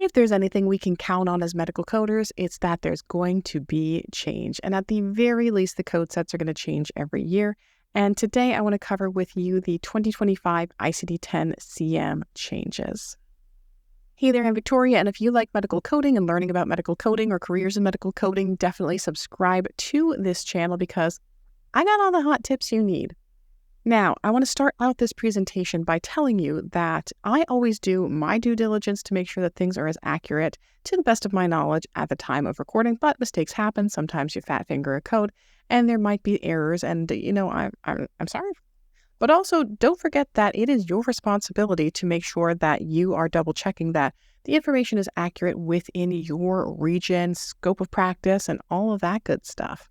If there's anything we can count on as medical coders, it's that there's going to be change. And at the very least, the code sets are going to change every year. And today I want to cover with you the 2025 ICD-10-CM changes. Hey there, I'm Victoria, and if you like medical coding and learning about medical coding or careers in medical coding, definitely subscribe to this channel because I got all the hot tips you need. Now, I want to start out this presentation by telling you that I always do my due diligence to make sure that things are as accurate to the best of my knowledge at the time of recording, but mistakes happen. Sometimes you fat finger a code and there might be errors, and I'm sorry. But also, don't forget that it is your responsibility to make sure that you are double checking that the information is accurate within your region, scope of practice, and all of that good stuff.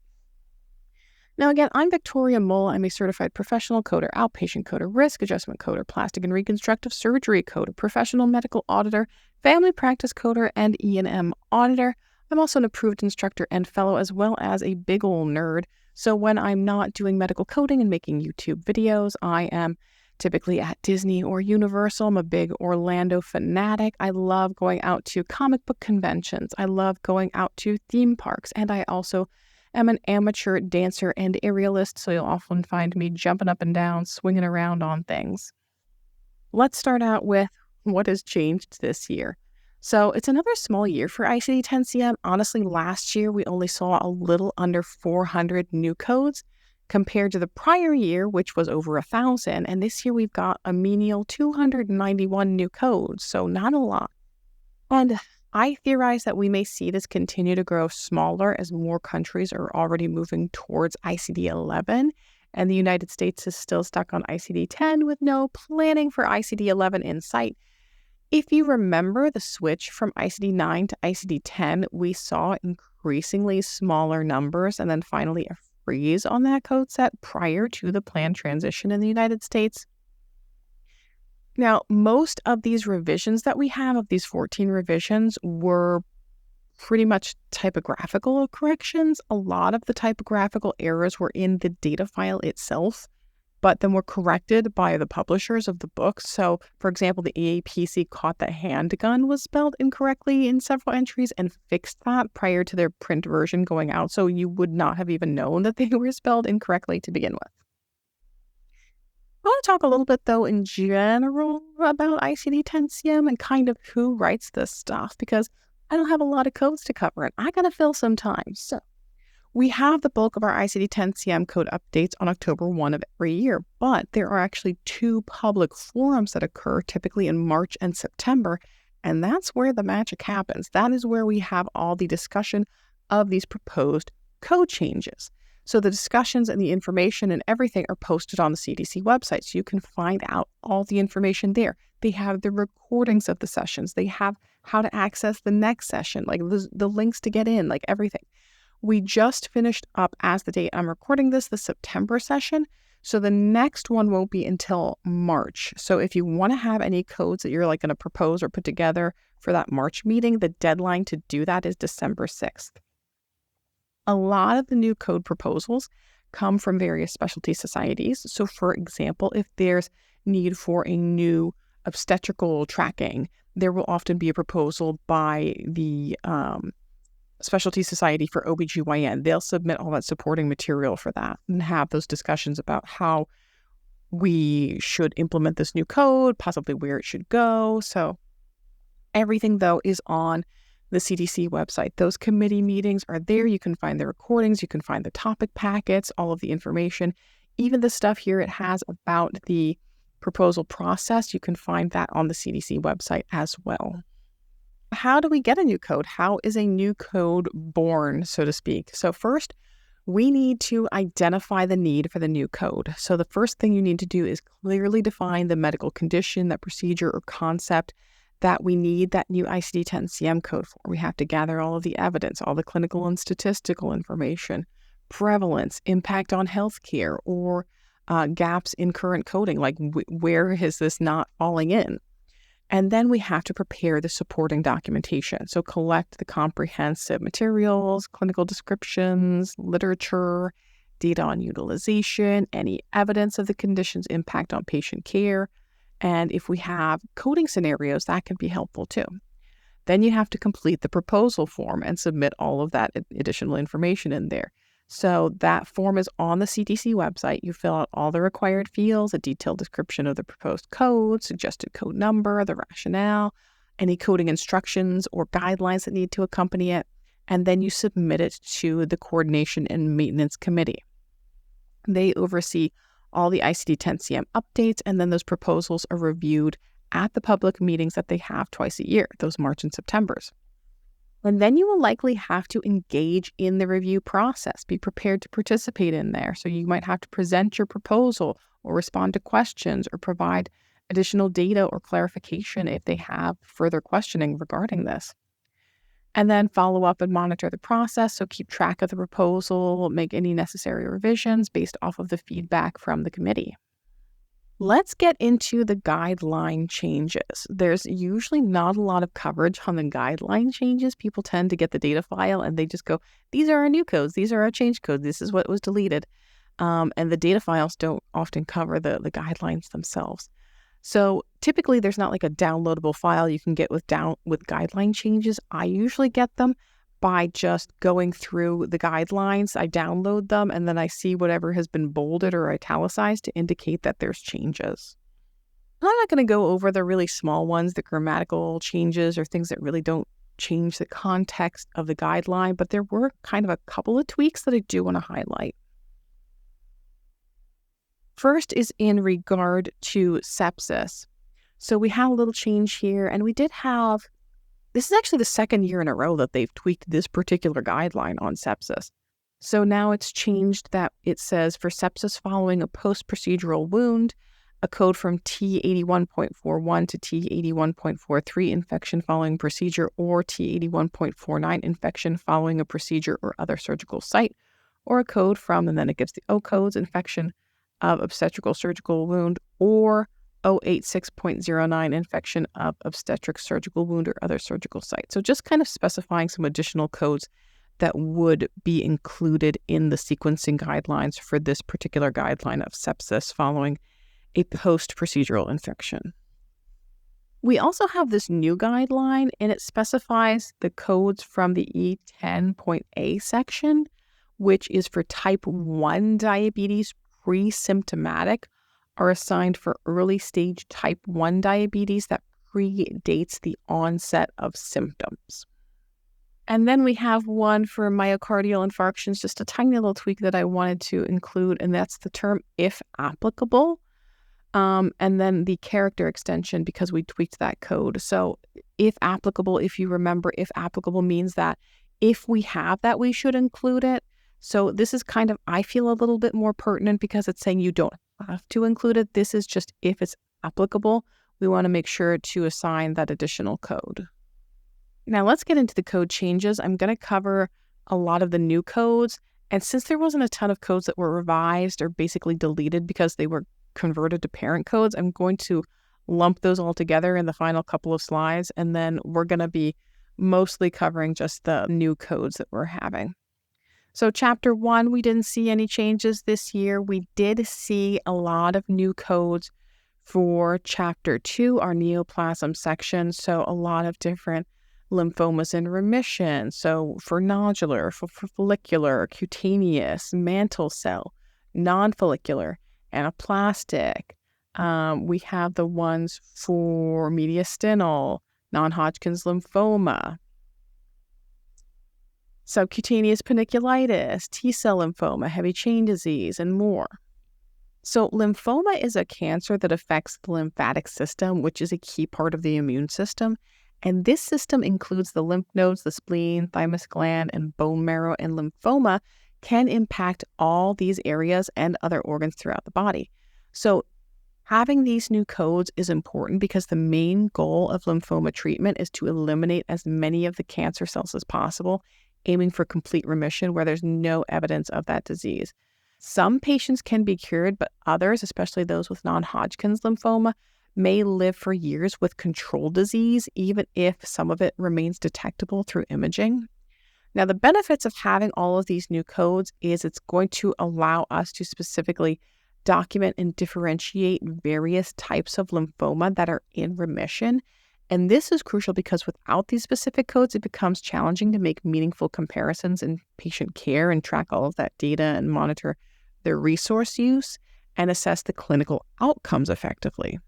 Now again, I'm Victoria Mull. I'm a certified professional coder, outpatient coder, risk adjustment coder, plastic and reconstructive surgery coder, professional medical auditor, family practice coder, and E&M auditor. I'm also an approved instructor and fellow, as well as a big ol' nerd. So when I'm not doing medical coding and making YouTube videos, I am typically at Disney or Universal. I'm a big Orlando fanatic. I love going out to comic book conventions. I love going out to theme parks. And I also am an amateur dancer and aerialist, so you'll often find me jumping up and down, swinging around on things. Let's start out with what has changed this year. So it's another small year for ICD-10-CM. Honestly, last year we only saw a little under 400 new codes compared to the prior year, which was over 1,000. And this year we've got a menial 291 new codes, so not a lot. And I theorize that we may see this continue to grow smaller as more countries are already moving towards ICD-11, and the United States is still stuck on ICD-10 with no planning for ICD-11 in sight. If you remember the switch from ICD-9 to ICD-10, we saw increasingly smaller numbers and then finally a freeze on that code set prior to the planned transition in the United States. Now, most of these revisions that we have, of these 14 revisions, were pretty much typographical corrections. A lot of the typographical errors were in the data file itself, but then were corrected by the publishers of the book. So, for example, the AAPC caught that handgun was spelled incorrectly in several entries and fixed that prior to their print version going out, so you would not have even known that they were spelled incorrectly to begin with. I want to talk a little bit, though, in general about ICD-10-CM and kind of who writes this stuff, because I don't have a lot of codes to cover, and I got to fill some time. So we have the bulk of our ICD-10-CM code updates on October 1 of every year, but there are actually 2 public forums that occur typically in March and September, and that's where the magic happens. That is where we have all the discussion of these proposed code changes. So the discussions and the information and everything are posted on the CDC website, so you can find out all the information there. They have the recordings of the sessions. They have how to access the next session, like the links to get in, like everything. We just finished up, as the date I'm recording this, the September session. So the next one won't be until March. So if you want to have any codes that you're like going to propose or put together for that March meeting, the deadline to do that is December 6th. A lot of the new code proposals come from various specialty societies. So for example, if there's need for a new obstetrical tracking, there will often be a proposal by the Specialty Society for OBGYN. They'll submit all that supporting material for that and have those discussions about how we should implement this new code, possibly where it should go. So everything, though, is on the CDC website. Those committee meetings are there. You can find the recordings, you can find the topic packets, all of the information, even the stuff here it has about the proposal process. You can find that on the CDC website as well. How do we get a new code? How is a new code born, so to speak? So first, we need to identify the need for the new code. So the first thing you need to do is clearly define the medical condition, that procedure or concept that we need that new ICD-10-CM code for. We have to gather all of the evidence, all the clinical and statistical information, prevalence, impact on healthcare, or gaps in current coding, like where is this not falling in? And then we have to prepare the supporting documentation. So collect the comprehensive materials, clinical descriptions, literature, data on utilization, any evidence of the condition's impact on patient care. And if we have coding scenarios, that can be helpful too. Then you have to complete the proposal form and submit all of that additional information in there. So that form is on the CTC website. You fill out all the required fields, a detailed description of the proposed code, suggested code number, the rationale, any coding instructions or guidelines that need to accompany it, and then you submit it to the Coordination and Maintenance Committee. They oversee all the ICD-10-CM updates, and then those proposals are reviewed at the public meetings that they have twice a year, those March and Septembers. And then you will likely have to engage in the review process, be prepared to participate in there. So you might have to present your proposal or respond to questions or provide additional data or clarification if they have further questioning regarding this. And then follow up and monitor the process. So keep track of the proposal, make any necessary revisions based off of the feedback from the committee. Let's get into the guideline changes. There's usually not a lot of coverage on the guideline changes. People tend to get the data file and they just go, these are our new codes, these are our change codes, this is what was deleted. And the data files don't often cover the guidelines themselves. So typically there's not like a downloadable file you can get with guideline changes. I usually get them by just going through the guidelines. I download them and then I see whatever has been bolded or italicized to indicate that there's changes. I'm not going to go over the really small ones, the grammatical changes or things that really don't change the context of the guideline, but there were kind of a couple of tweaks that I do want to highlight. First is in regard to sepsis. So we have a little change here, and we did have, this is actually the second year in a row that they've tweaked this particular guideline on sepsis. So now it's changed that it says for sepsis following a post-procedural wound, a code from T81.41 to T81.43 infection following procedure or T81.49 infection following a procedure or other surgical site, or a code from, and then it gives the O codes, infection of obstetrical surgical wound, or 086.09 infection of obstetric surgical wound or other surgical site. So just kind of specifying some additional codes that would be included in the sequencing guidelines for this particular guideline of sepsis following a post-procedural infection. We also have this new guideline, and it specifies the codes from the E10.A section, which is for type 1 diabetes pre-symptomatic, are assigned for early stage type 1 diabetes that predates the onset of symptoms. And then we have one for myocardial infarctions, just a tiny little tweak that I wanted to include, and that's the term if applicable, and then the character extension because we tweaked that code. So if applicable, if you remember, if applicable means that if we have that, we should include it. So this is kind of, I feel a little bit more pertinent because it's saying you don't have to include it. This is just if it's applicable, we want to make sure to assign that additional code. Now let's get into the code changes. I'm going to cover a lot of the new codes. And since there wasn't a ton of codes that were revised or basically deleted because they were converted to parent codes, I'm going to lump those all together in the final couple of slides. And then we're going to be mostly covering just the new codes that we're having. So Chapter 1, we didn't see any changes this year. We did see a lot of new codes for Chapter 2, our neoplasm section. So a lot of different lymphomas in remission. So for nodular, for follicular, cutaneous, mantle cell, non-follicular, anaplastic. We have the ones for mediastinal, non-Hodgkin's lymphoma, subcutaneous paniculitis, T-cell lymphoma, heavy chain disease, and more. So lymphoma is a cancer that affects the lymphatic system, which is a key part of the immune system. And this system includes the lymph nodes, the spleen, thymus gland, and bone marrow, and lymphoma can impact all these areas and other organs throughout the body. So having these new codes is important because the main goal of lymphoma treatment is to eliminate as many of the cancer cells as possible, aiming for complete remission where there's no evidence of that disease. Some patients can be cured, but others, especially those with non-Hodgkin's lymphoma, may live for years with controlled disease, even if some of it remains detectable through imaging. Now, the benefits of having all of these new codes is it's going to allow us to specifically document and differentiate various types of lymphoma that are in remission And this is crucial because without these specific codes, it becomes challenging to make meaningful comparisons in patient care and track all of that data and monitor their resource use and assess the clinical outcomes effectively.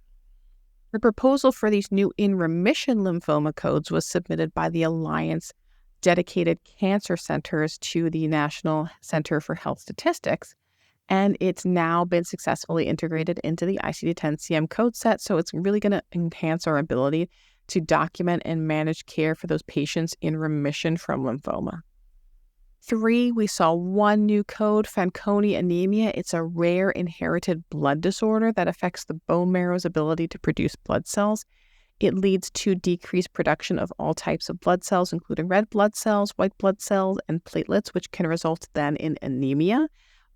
The proposal for these new in-remission lymphoma codes was submitted by the Alliance Dedicated Cancer Centers to the National Center for Health Statistics, and it's now been successfully integrated into the ICD-10-CM code set, so it's really going to enhance our ability to document and manage care for those patients in remission from lymphoma. 3, we saw one new code, Fanconi anemia. It's a rare inherited blood disorder that affects the bone marrow's ability to produce blood cells. It leads to decreased production of all types of blood cells, including red blood cells, white blood cells, and platelets, which can result then in anemia,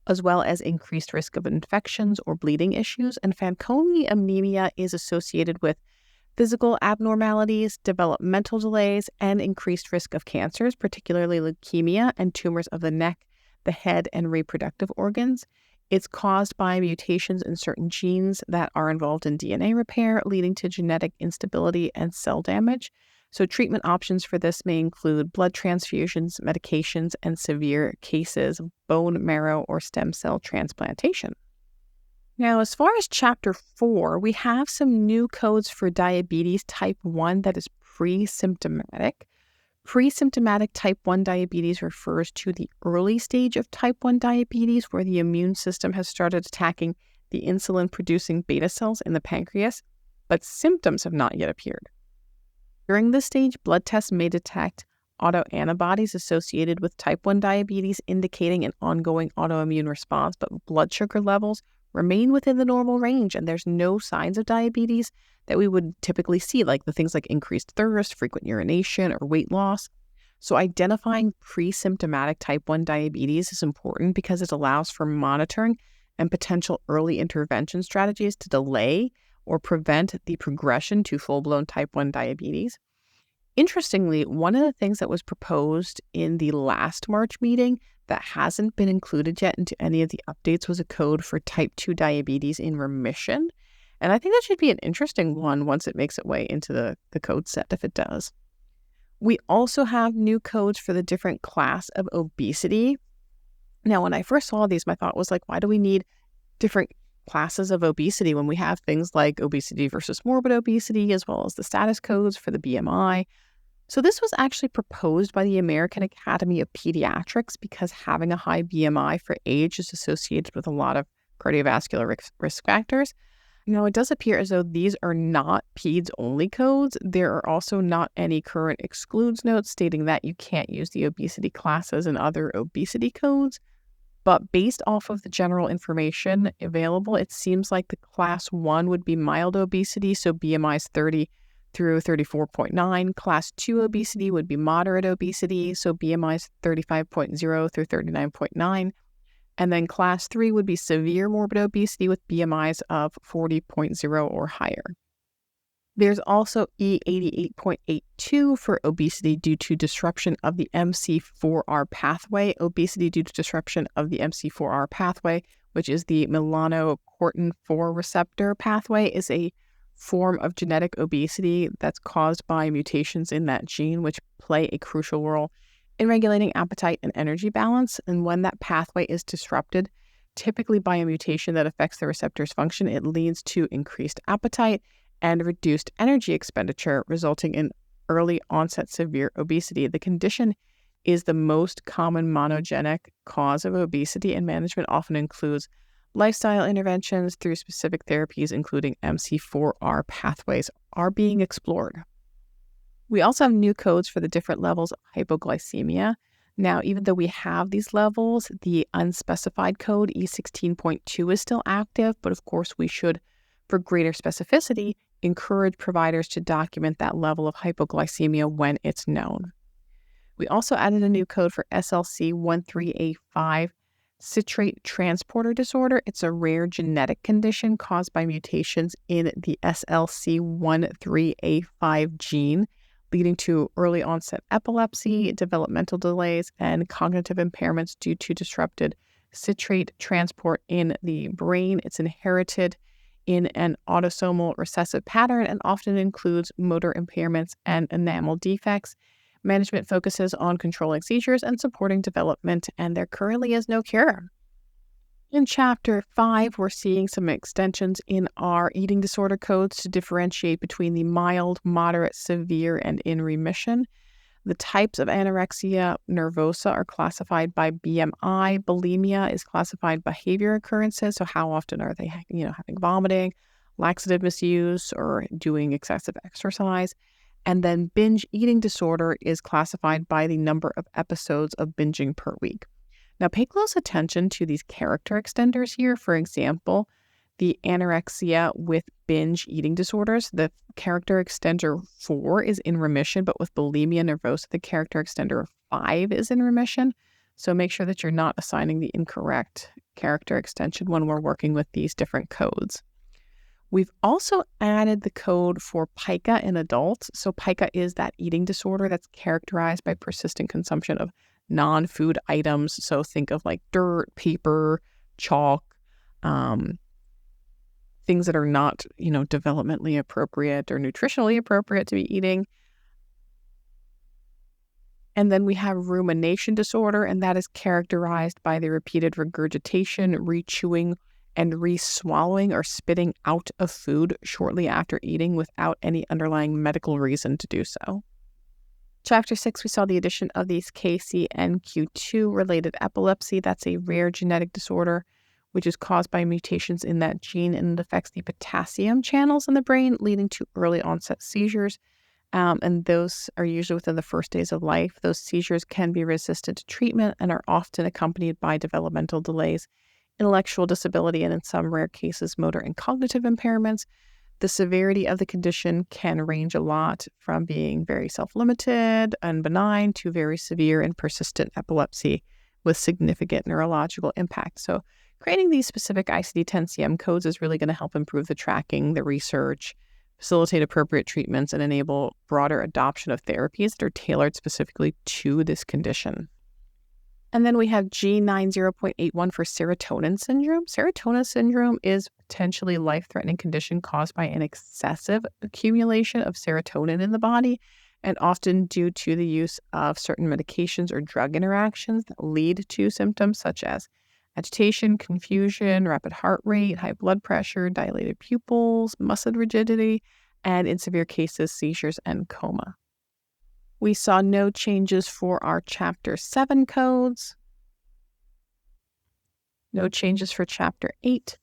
as well as increased risk of infections or bleeding issues. And Fanconi anemia is associated with physical abnormalities, developmental delays, and increased risk of cancers, particularly leukemia and tumors of the neck, the head, and reproductive organs. It's caused by mutations in certain genes that are involved in DNA repair, leading to genetic instability and cell damage. So treatment options for this may include blood transfusions, medications, and severe cases of bone marrow or stem cell transplantation. Now, as far as Chapter 4, we have some new codes for diabetes type 1 that is pre-symptomatic. Pre-symptomatic type 1 diabetes refers to the early stage of type 1 diabetes where the immune system has started attacking the insulin-producing beta cells in the pancreas, but symptoms have not yet appeared. During this stage, blood tests may detect autoantibodies associated with type 1 diabetes, indicating an ongoing autoimmune response, but blood sugar levels remain within the normal range, and there's no signs of diabetes that we would typically see, like the things like increased thirst, frequent urination, or weight loss. So identifying pre-symptomatic type 1 diabetes is important because it allows for monitoring and potential early intervention strategies to delay or prevent the progression to full-blown type 1 diabetes. Interestingly, one of the things that was proposed in the last March meeting that hasn't been included yet into any of the updates was a code for type 2 diabetes in remission. And I think that should be an interesting one once it makes its way into the code set, if it does. We also have new codes for the different class of obesity. Now, when I first saw these, my thought was like, why do we need different classes of obesity when we have things like obesity versus morbid obesity, as well as the status codes for the BMI? So this was actually proposed by the American Academy of Pediatrics because having a high BMI for age is associated with a lot of cardiovascular risk factors. Now, it does appear as though these are not PEDS-only codes. There are also not any current excludes notes stating that you can't use the obesity classes and other obesity codes. But based off of the general information available, it seems like the class 1 would be mild obesity, so BMI is 30 through 34.9. Class 2 obesity would be moderate obesity, so BMI is 35.0 through 39.9. And then class 3 would be severe morbid obesity with BMIs of 40.0 or higher. There's also E88.82 for obesity due to disruption of the MC4R pathway. Obesity due to disruption of the MC4R pathway, which is the melanocortin 4 receptor pathway, is a form of genetic obesity that's caused by mutations in that gene, which play a crucial role in regulating appetite and energy balance. And when that pathway is disrupted, typically by a mutation that affects the receptor's function, it leads to increased appetite and reduced energy expenditure, resulting in early onset severe obesity. The condition is the most common monogenic cause of obesity, and management often includes lifestyle interventions through specific therapies, including MC4R pathways, are being explored. We also have new codes for the different levels of hypoglycemia. Now, even though we have these levels, the unspecified code E16.2 is still active, but of course we should, for greater specificity, encourage providers to document that level of hypoglycemia when it's known. We also added a new code for SLC13A5 citrate transporter disorder. It's a rare genetic condition caused by mutations in the SLC13A5 gene, leading to early onset epilepsy, developmental delays, and cognitive impairments due to disrupted citrate transport in the brain. It's inherited in an autosomal recessive pattern and often includes motor impairments and enamel defects. Management focuses on controlling seizures and supporting development, and there currently is no cure. In Chapter 5, we're seeing some extensions in our eating disorder codes to differentiate between the mild, moderate, severe, and in remission. The types of anorexia nervosa are classified by BMI. Bulimia is classified behavior occurrences. So how often are they, having vomiting, laxative misuse, or doing excessive exercise? And then binge eating disorder is classified by the number of episodes of binging per week. Now, pay close attention to these character extenders here. For example, the anorexia with binge eating disorders, the character extender 4 is in remission, but with bulimia nervosa, the character extender 5 is in remission. So make sure that you're not assigning the incorrect character extension when we're working with these different codes. We've also added the code for pica in adults. So pica is that eating disorder that's characterized by persistent consumption of non-food items. So think of like dirt, paper, chalk, things that are not, developmentally appropriate or nutritionally appropriate to be eating. And then we have rumination disorder, and that is characterized by the repeated regurgitation, re-chewing, and re-swallowing or spitting out of food shortly after eating without any underlying medical reason to do so. Chapter 6, we saw the addition of these KCNQ2-related epilepsy. That's a rare genetic disorder which is caused by mutations in that gene, and it affects the potassium channels in the brain, leading to early onset seizures. And those are usually within the first days of life. Those seizures can be resistant to treatment and are often accompanied by developmental delays, intellectual disability, and in some rare cases, motor and cognitive impairments. The severity of the condition can range a lot from being very self-limited and benign to very severe and persistent epilepsy with significant neurological impact. So creating these specific ICD-10-CM codes is really going to help improve the tracking, the research, facilitate appropriate treatments, and enable broader adoption of therapies that are tailored specifically to this condition. And then we have G90.81 for serotonin syndrome. Serotonin syndrome is potentially life-threatening condition caused by an excessive accumulation of serotonin in the body, and often due to the use of certain medications or drug interactions that lead to symptoms such as agitation, confusion, rapid heart rate, high blood pressure, dilated pupils, muscle rigidity, and in severe cases, seizures and coma. We saw no changes for our Chapter 7 codes. No changes for Chapter 8.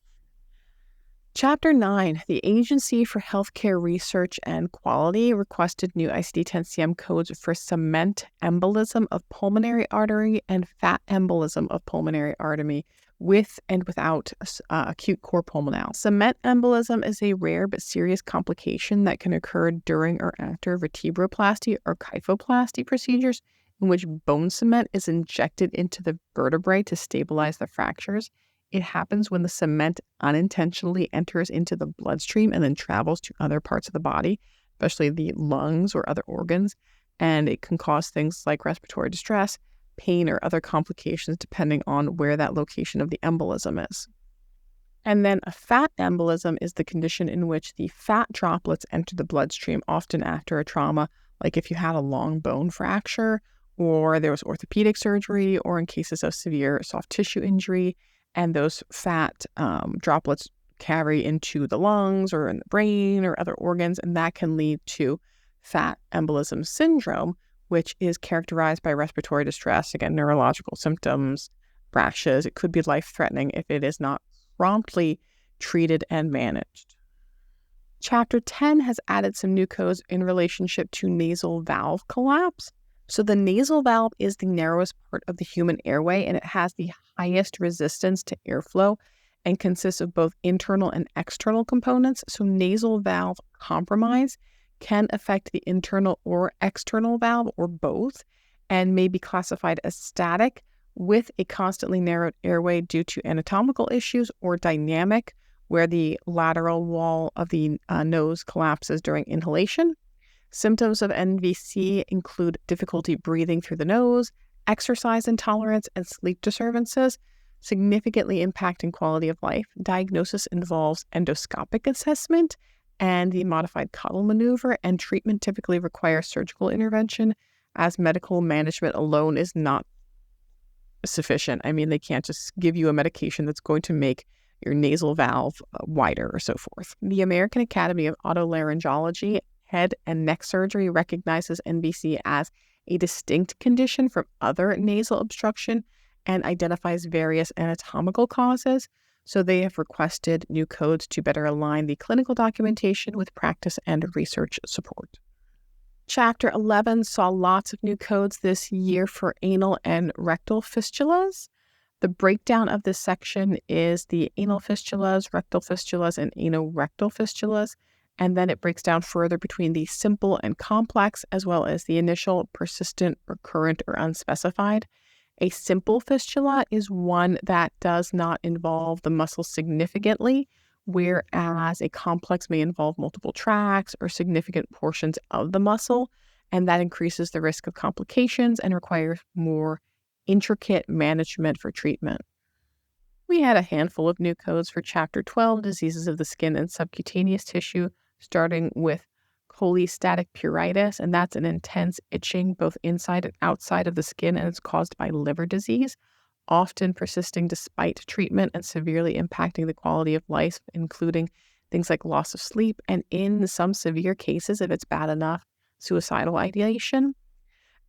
Chapter 9, the Agency for Healthcare Research and Quality requested new ICD-10-CM codes for cement embolism of pulmonary artery and fat embolism of pulmonary artery with and without acute cor pulmonale. Cement embolism is a rare but serious complication that can occur during or after vertebroplasty or kyphoplasty procedures in which bone cement is injected into the vertebrae to stabilize the fractures. It happens when the cement unintentionally enters into the bloodstream and then travels to other parts of the body, especially the lungs or other organs, and it can cause things like respiratory distress, pain, or other complications depending on where that location of the embolism is. And then a fat embolism is the condition in which the fat droplets enter the bloodstream, often after a trauma, like if you had a long bone fracture, or there was orthopedic surgery, or in cases of severe soft tissue injury, and those fat droplets carry into the lungs or in the brain or other organs, and that can lead to fat embolism syndrome, which is characterized by respiratory distress, again, neurological symptoms, rashes. It could be life-threatening if it is not promptly treated and managed. Chapter 10 has added some new codes in relationship to nasal valve collapse. So the nasal valve is the narrowest part of the human airway, and it has the highest resistance to airflow and consists of both internal and external components. So nasal valve compromise can affect the internal or external valve or both, and may be classified as static with a constantly narrowed airway due to anatomical issues, or dynamic, where the lateral wall of the nose collapses during inhalation. Symptoms of NVC include difficulty breathing through the nose, exercise intolerance, and sleep disturbances. significantly impacting quality of life. Diagnosis involves endoscopic assessment and the modified Cottle maneuver, and treatment typically requires surgical intervention, as medical management alone is not sufficient. I mean, they can't just give you a medication that's going to make your nasal valve wider or so forth. The American Academy of Otolaryngology Head and Neck Surgery recognizes NBC as a distinct condition from other nasal obstruction and identifies various anatomical causes. So they have requested new codes to better align the clinical documentation with practice and research support. Chapter 11 saw lots of new codes this year for anal and rectal fistulas. The breakdown of this section is the anal fistulas, rectal fistulas, and anorectal fistulas, and then it breaks down further between the simple and complex, as well as the initial, persistent, recurrent, or unspecified. A simple fistula is one that does not involve the muscle significantly, whereas a complex may involve multiple tracts or significant portions of the muscle, and that increases the risk of complications and requires more intricate management for treatment. We had a handful of new codes for Chapter 12, diseases of the skin and subcutaneous tissue, starting with cholestatic pruritus, and that's an intense itching both inside and outside of the skin, and it's caused by liver disease, often persisting despite treatment and severely impacting the quality of life, including things like loss of sleep, and in some severe cases, if it's bad enough, suicidal ideation.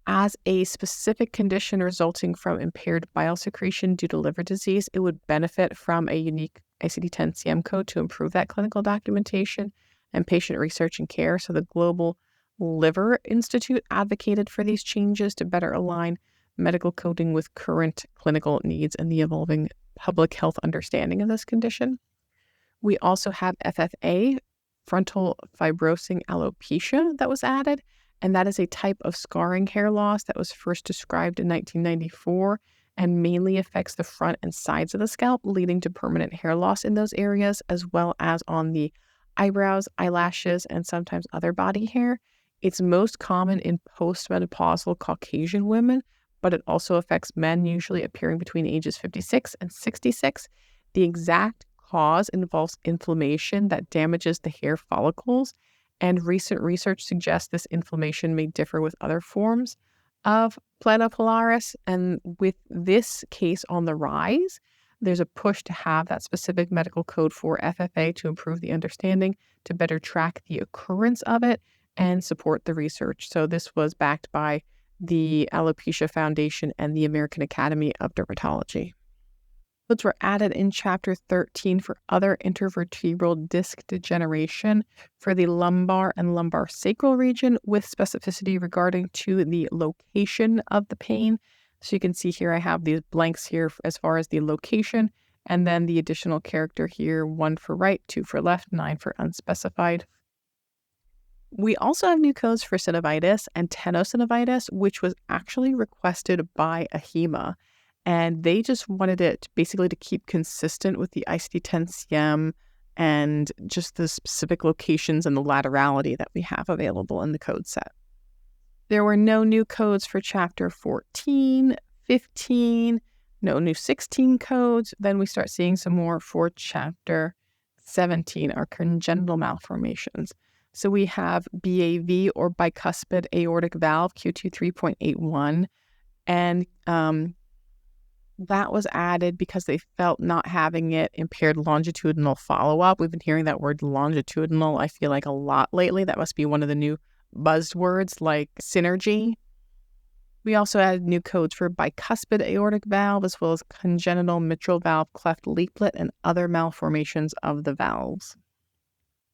As a specific condition resulting from impaired bile secretion due to liver disease, it would benefit from a unique ICD-10-CM code to improve that clinical documentation and patient research and care. So the Global Liver Institute advocated for these changes to better align medical coding with current clinical needs and the evolving public health understanding of this condition. We also have FFA, frontal fibrosing alopecia, that was added, and that is a type of scarring hair loss that was first described in 1994 and mainly affects the front and sides of the scalp, leading to permanent hair loss in those areas, as well as on the eyebrows, eyelashes, and sometimes other body hair. It's most common in postmenopausal Caucasian women, but it also affects men, usually appearing between ages 56 and 66. The exact cause involves inflammation that damages the hair follicles, and recent research suggests this inflammation may differ with other forms of planopilaris. And with this case on the rise, there's a push to have that specific medical code for FFA to improve the understanding, to better track the occurrence of it, and support the research. So this was backed by the Alopecia Foundation and the American Academy of Dermatology. Codes were added in Chapter 13 for other intervertebral disc degeneration for the lumbar and lumbar sacral region, with specificity regarding to the location of the pain. So you can see here I have these blanks here as far as the location, and then the additional character here, 1 for right, 2 for left, 9 for unspecified. We also have new codes for synovitis and tenosynovitis, which was actually requested by AHIMA. And they just wanted it basically to keep consistent with the ICD-10-CM and just the specific locations and the laterality that we have available in the code set. There were no new codes for Chapter 14, 15, no new 16 codes. Then we start seeing some more for Chapter 17, our congenital malformations. So we have BAV, or bicuspid aortic valve, Q2 3.81, and that was added because they felt not having it impaired longitudinal follow-up. We've been hearing that word longitudinal, I feel like, a lot lately. That must be one of the new buzzwords like synergy. We also added new codes for bicuspid aortic valve, as well as congenital mitral valve cleft leaflet and other malformations of the valves.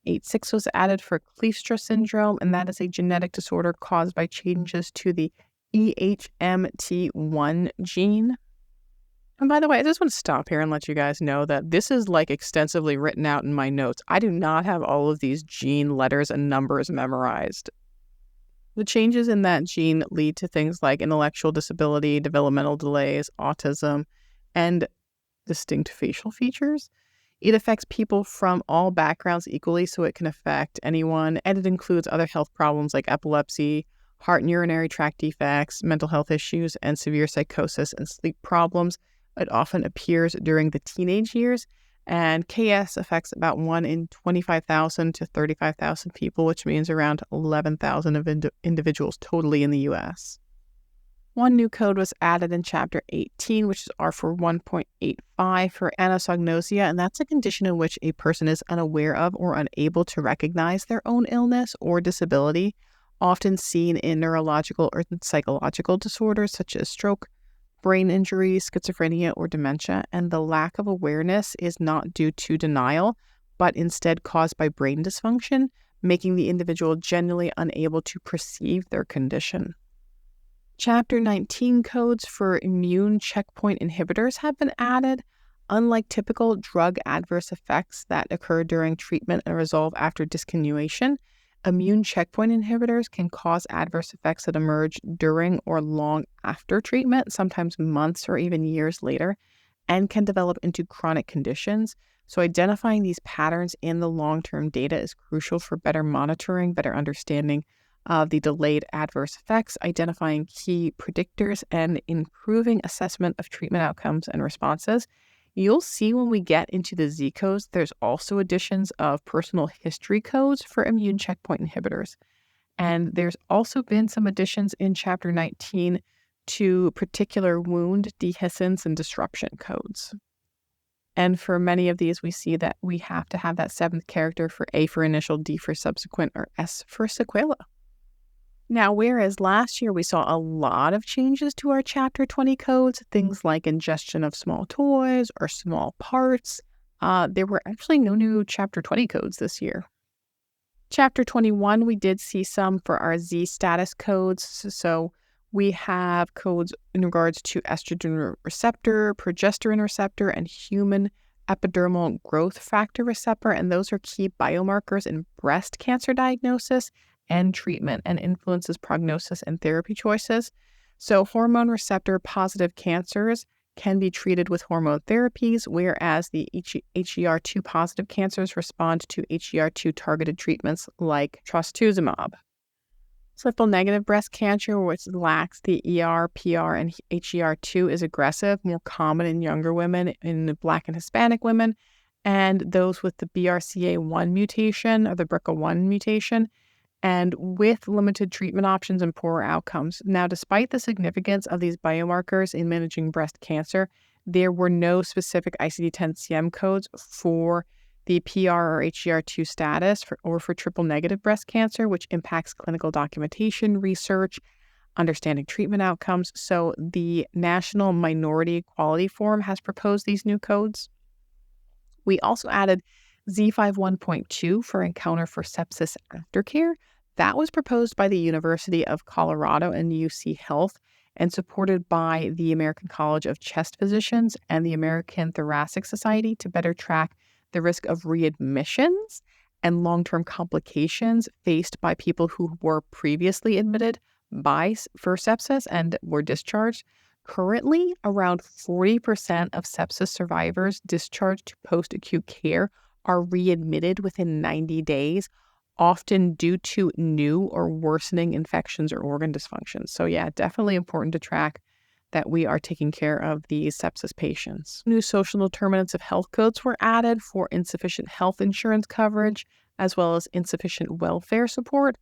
8.6 was added for Kleefstra syndrome, and that is a genetic disorder caused by changes to the EHMT1 gene. And by the way, I just want to stop here and let you guys know that this is like extensively written out in my notes. I do not have all of these gene letters and numbers memorized. The changes in that gene lead to things like intellectual disability, developmental delays, autism, and distinct facial features. It affects people from all backgrounds equally, so it can affect anyone, and it includes other health problems like epilepsy, heart and urinary tract defects, mental health issues, and severe psychosis and sleep problems. It often appears during the teenage years, and KS affects about 1 in 25,000 to 35,000 people, which means around 11,000 of individuals totally in the U.S. One new code was added in Chapter 18, which is R for 1.85 for anosognosia, and that's a condition in which a person is unaware of or unable to recognize their own illness or disability, often seen in neurological or psychological disorders such as stroke, brain injury, schizophrenia, or dementia, and the lack of awareness is not due to denial, but instead caused by brain dysfunction, making the individual genuinely unable to perceive their condition. Chapter 19 codes for immune checkpoint inhibitors have been added. Unlike typical drug adverse effects that occur during treatment and resolve after discontinuation, immune checkpoint inhibitors can cause adverse effects that emerge during or long after treatment, sometimes months or even years later, and can develop into chronic conditions. So identifying these patterns in the long-term data is crucial for better monitoring, better understanding of the delayed adverse effects, identifying key predictors, and improving assessment of treatment outcomes and responses. You'll see when we get into the Z codes, there's also additions of personal history codes for immune checkpoint inhibitors. And there's also been some additions in Chapter 19 to particular wound, dehiscence, and disruption codes. And for many of these, we see that we have to have that seventh character for A for initial, D for subsequent, or S for sequela. Now, whereas last year we saw a lot of changes to our Chapter 20 codes, things like ingestion of small toys or small parts, there were actually no new Chapter 20 codes this year. Chapter 21, we did see some for our Z status codes. So we have codes in regards to estrogen receptor, progesterone receptor, and human epidermal growth factor receptor. And those are key biomarkers in breast cancer diagnosis and treatment, and influences prognosis and therapy choices. So hormone receptor positive cancers can be treated with hormone therapies, whereas the HER2 positive cancers respond to HER2 targeted treatments like trastuzumab. Triple negative breast cancer, which lacks the ER, PR, and HER2, is aggressive, more common in younger women, in Black and Hispanic women, and those with the BRCA1 mutation or the BRCA1 mutation, and with limited treatment options and poor outcomes. Now, despite the significance of these biomarkers in managing breast cancer, there were no specific ICD-10-CM codes for the PR or HER2 status or for triple negative breast cancer, which impacts clinical documentation, research, understanding treatment outcomes. So the National Minority Equality Forum has proposed these new codes. We also added Z51.2 for encounter for sepsis aftercare. That was proposed by the University of Colorado and UC Health and supported by the American College of Chest Physicians and the American Thoracic Society to better track the risk of readmissions and long-term complications faced by people who were previously admitted for sepsis and were discharged. Currently, around 40% of sepsis survivors discharged to post-acute care are readmitted within 90 days, often due to new or worsening infections or organ dysfunctions. So yeah, definitely important to track that we are taking care of these sepsis patients. New social determinants of health codes were added for insufficient health insurance coverage, as well as insufficient welfare support.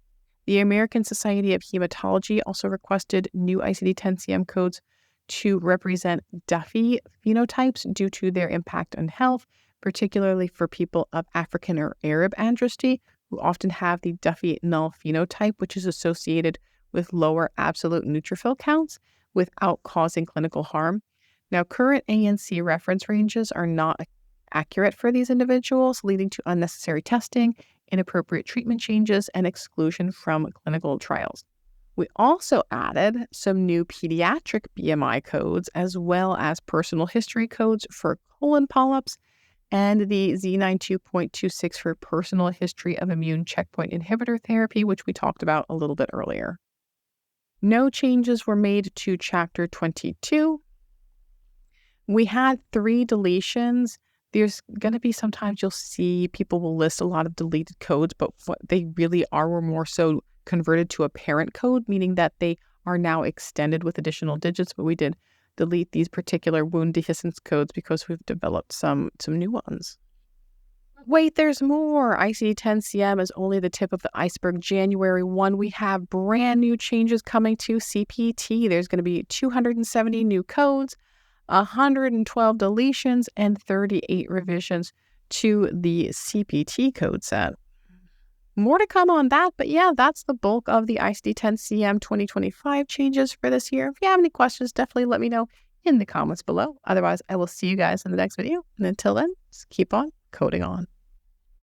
The American Society of Hematology also requested new ICD-10-CM codes to represent Duffy phenotypes due to their impact on health, particularly for people of African or Arab ancestry, who often have the Duffy null phenotype, which is associated with lower absolute neutrophil counts without causing clinical harm. Now, current ANC reference ranges are not accurate for these individuals, leading to unnecessary testing, inappropriate treatment changes, and exclusion from clinical trials. We also added some new pediatric BMI codes, as well as personal history codes for colon polyps, and the Z92.26 for personal history of immune checkpoint inhibitor therapy, which we talked about a little bit earlier. No changes were made to Chapter 22. We had 3 deletions. There's going to be sometimes you'll see people will list a lot of deleted codes, but what they really are were more so converted to a parent code, meaning that they are now extended with additional digits, but we did delete these particular wound dehiscence codes because we've developed some new ones. Wait, there's more. ICD-10-CM is only the tip of the iceberg. January 1, we have brand new changes coming to CPT. There's going to be 270 new codes, 112 deletions, and 38 revisions to the CPT code set. More to come on that, but yeah, that's the bulk of the ICD-10-CM 2025 changes for this year. If you have any questions, definitely let me know in the comments below. Otherwise, I will see you guys in the next video. And until then, just keep on coding on.